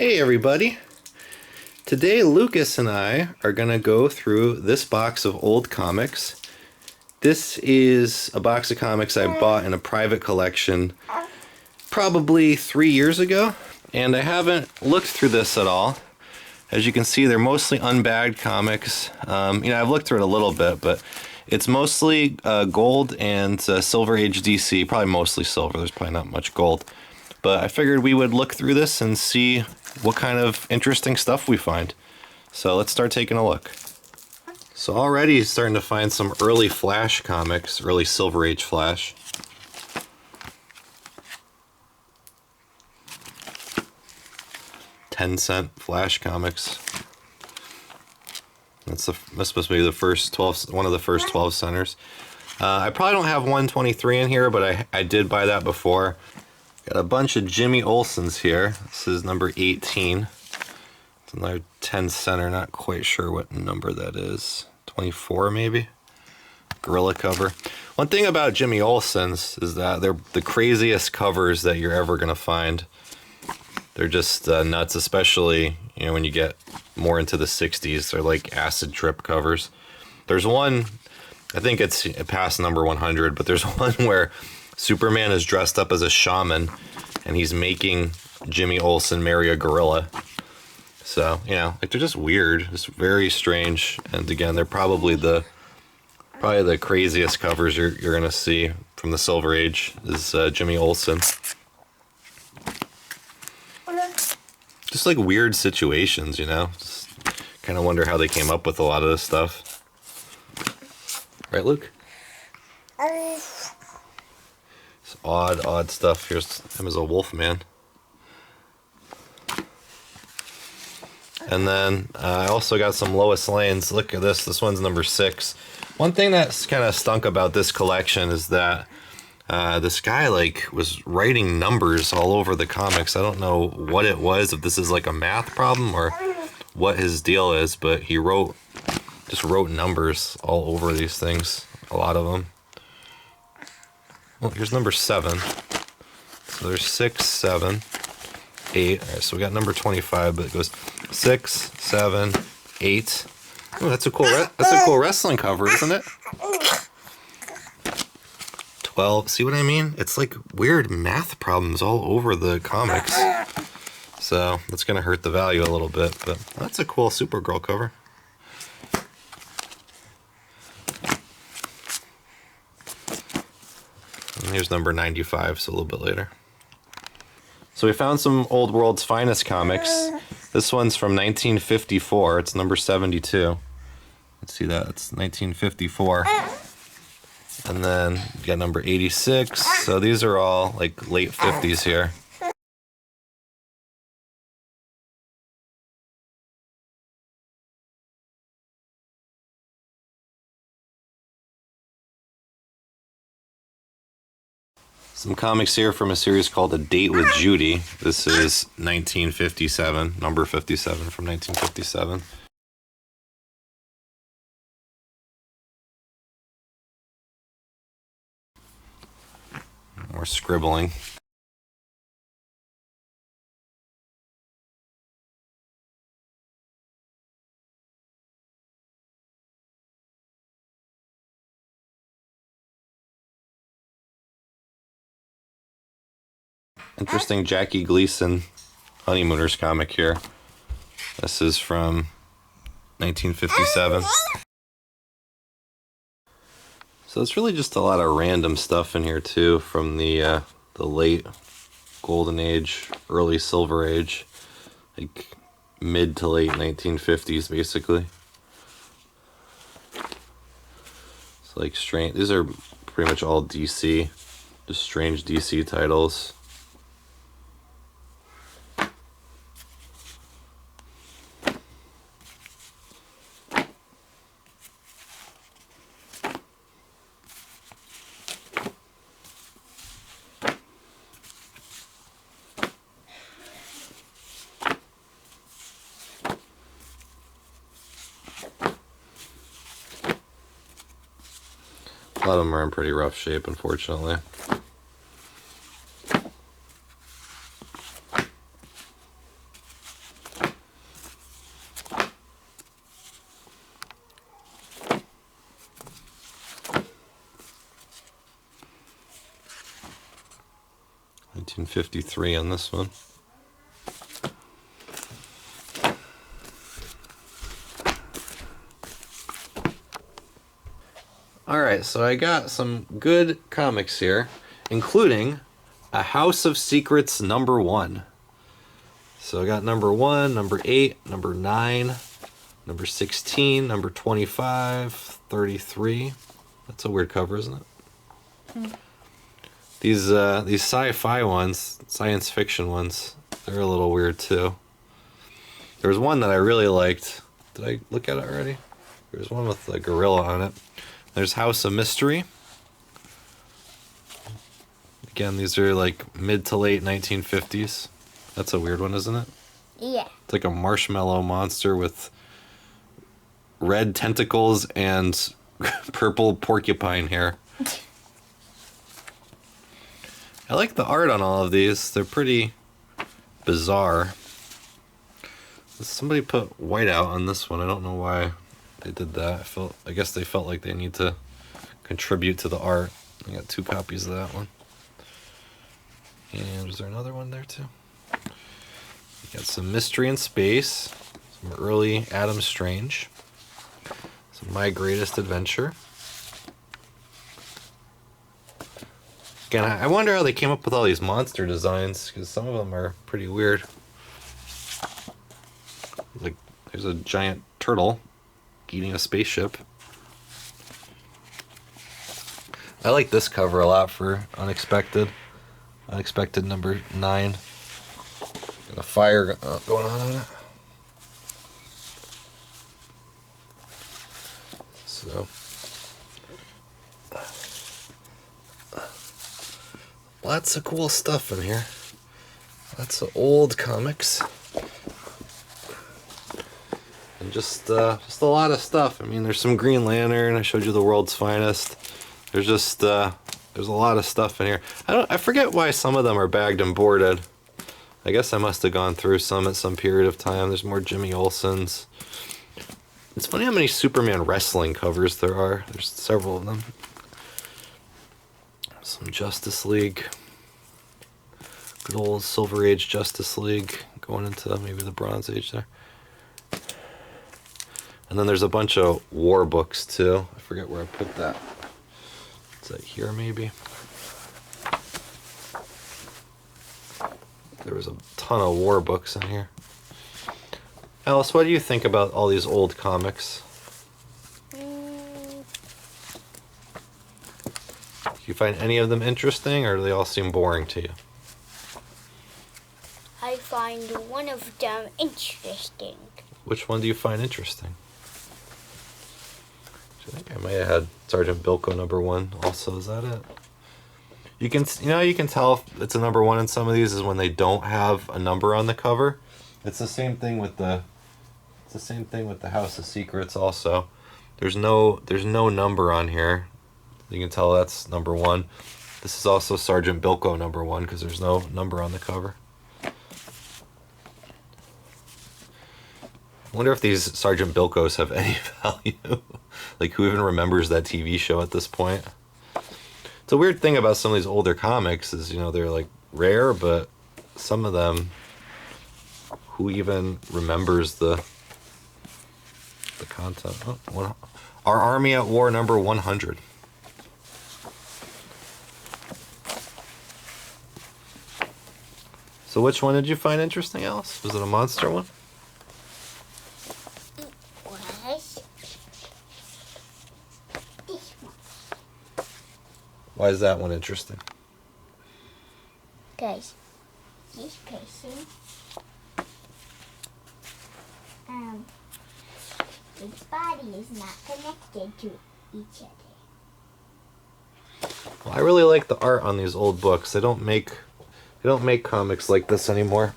Hey everybody! Today Lucas and I are going to go through this box of old comics. This is a box of comics I bought in a private collection probably 3 years ago, and I haven't looked through this at all. As you can see, they're mostly unbagged comics. I've looked through it a little bit, but it's mostly gold and Silver Age DC, probably mostly silver, there's probably not much gold. But I figured we would look through this and see what kind of interesting stuff we find. So let's start taking a look. So already starting to find some early Flash comics, early Silver Age Flash. $0.10 Flash comics. That's supposed to be the first 12, one of the first 12 centers. I probably don't have 123 in here, but I did buy that before. Got a bunch of Jimmy Olsen's here. This is number 18. It's another 10 center, not quite sure what number that is. 24 maybe? Gorilla cover. One thing about Jimmy Olsen's is that they're the craziest covers that you're ever going to find. They're just nuts, especially when you get more into the 60s. They're like acid trip covers. There's one, I think it's past number 100, but there's one where Superman is dressed up as a shaman, and he's making Jimmy Olsen marry a gorilla. So, they're just weird. It's very strange. And again, they're probably the craziest covers you're gonna see from the Silver Age is Jimmy Olsen. Just like weird situations, Just kind of wonder how they came up with a lot of this stuff. Right, Luke? Odd stuff. Here's him as a wolf man. And then I also got some Lois Lanes. Look at this. This one's number 6. One thing that's kind of stunk about this collection is that this guy was writing numbers all over the comics. I don't know what it was, if this is like a math problem or what his deal is, but he just wrote numbers all over these things. A lot of them. Well, here's number 7. So there's 6, 7, 8. All right, so we got number 25, but it goes 6, 7, 8. Oh, that's a cool wrestling cover, isn't it? 12. See what I mean? It's like weird math problems all over the comics. So that's gonna hurt the value a little bit, but that's a cool Supergirl cover. Here's number 95, so a little bit later. So we found some Old World's Finest comics. This one's from 1954. It's number 72. Let's see that. It's 1954. And then you got number 86. So these are all like late 50s here. Some comics here from a series called A Date with Judy. This is 1957, number 57 from 1957. More scribbling. Interesting Jackie Gleason Honeymooners comic here. This is from 1957. So it's really just a lot of random stuff in here too, from the late Golden Age, early Silver Age, like mid to late 1950s basically. It's like strange. These are pretty much all DC, just strange DC titles. A lot of them are in pretty rough shape, unfortunately. 1953 on this one. Alright, so I got some good comics here, including A House of Secrets #1. So I got #1, #8, #9, #16, #25, 33. That's a weird cover, isn't it? Mm. These sci-fi ones, science fiction ones, they're a little weird too. There's one that I really liked. Did I look at it already? There's one with a gorilla on it. There's House of Mystery. Again, these are like mid to late 1950s. That's a weird one, isn't it? Yeah. It's like a marshmallow monster with red tentacles and purple porcupine hair. I like the art on all of these. They're pretty bizarre. Somebody put white out on this one. I don't know why they did that. I guess they felt like they need to contribute to the art. I got 2 copies of that one. And is there another one there too? We got some Mystery in Space, some early Adam Strange, some My Greatest Adventure. Again, I wonder how they came up with all these monster designs, because some of them are pretty weird. Like, there's a giant turtle eating a spaceship. I like this cover a lot for Unexpected. Unexpected #9. Got a fire going on it. So, lots of cool stuff in here. Lots of old comics. And just a lot of stuff. I mean, there's some Green Lantern. I showed you the World's Finest. There's just there's a lot of stuff in here. I forget why some of them are bagged and boarded. I guess I must have gone through some at some period of time. There's more Jimmy Olsen's. It's funny how many Superman wrestling covers there are. There's several of them. Some Justice League. Good old Silver Age Justice League. Going into maybe the Bronze Age there. And then there's a bunch of war books too. I forget where I put that. Is that here maybe? There was a ton of war books in here. Alice, what do you think about all these old comics? Do you find any of them interesting, or do they all seem boring to you? I find one of them interesting. Which one do you find interesting? I think I might have had Sergeant Bilko #1 also. Is that it? You can tell if it's a #1 in some of these is when they don't have a number on the cover. It's the same thing with the House of Secrets also. There's no number on here. You can tell that's #1. This is also Sergeant Bilko #1 because there's no number on the cover. I wonder if these Sergeant Bilkos have any value. Like, who even remembers that TV show at this point? It's a weird thing about some of these older comics is, they're like rare, but some of them, who even remembers the content? Oh, Our Army at War #100. So which one did you find interesting, Alice? Was it a monster one? Why is that one interesting? Because this person, its body is not connected to each other. Well, I really like the art on these old books. They don't make comics like this anymore.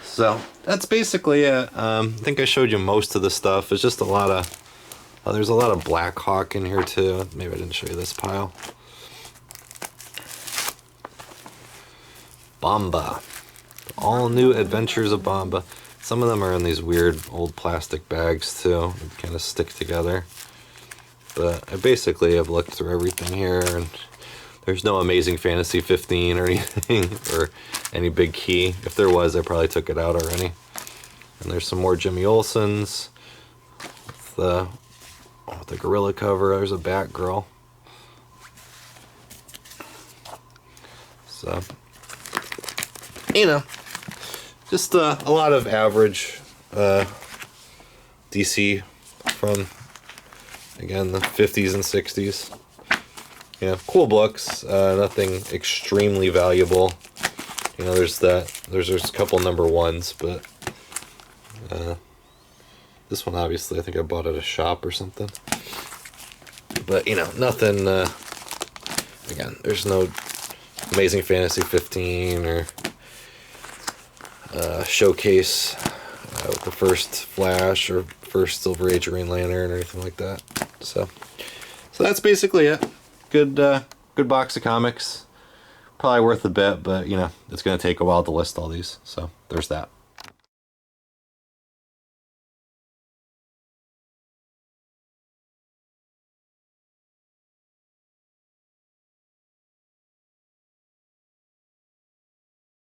So that's basically it. I think I showed you most of the stuff. It's just a lot of. There's a lot of Black Hawk in here too. Maybe I didn't show you this pile. Bomba. All New Adventures of Bomba. Some of them are in these weird old plastic bags too. They kind of stick together. But I basically have looked through everything here, and There's no Amazing Fantasy 15 or anything, or any big key. If there was, I probably took it out already. And there's some more Jimmy Olsen's with the gorilla cover. There's a Batgirl. So, you know, just a lot of average DC from, again, the 50s and 60s. You know, cool books, nothing extremely valuable. You know, there's a couple number ones, but this one, obviously, I think I bought at a shop or something. But, you know, nothing, again, there's no Amazing Fantasy 15 or Showcase with the first Flash or first Silver Age Green Lantern or anything like that. So that's basically it. Good box of comics. Probably worth a bit, but, you know, it's going to take a while to list all these. So there's that.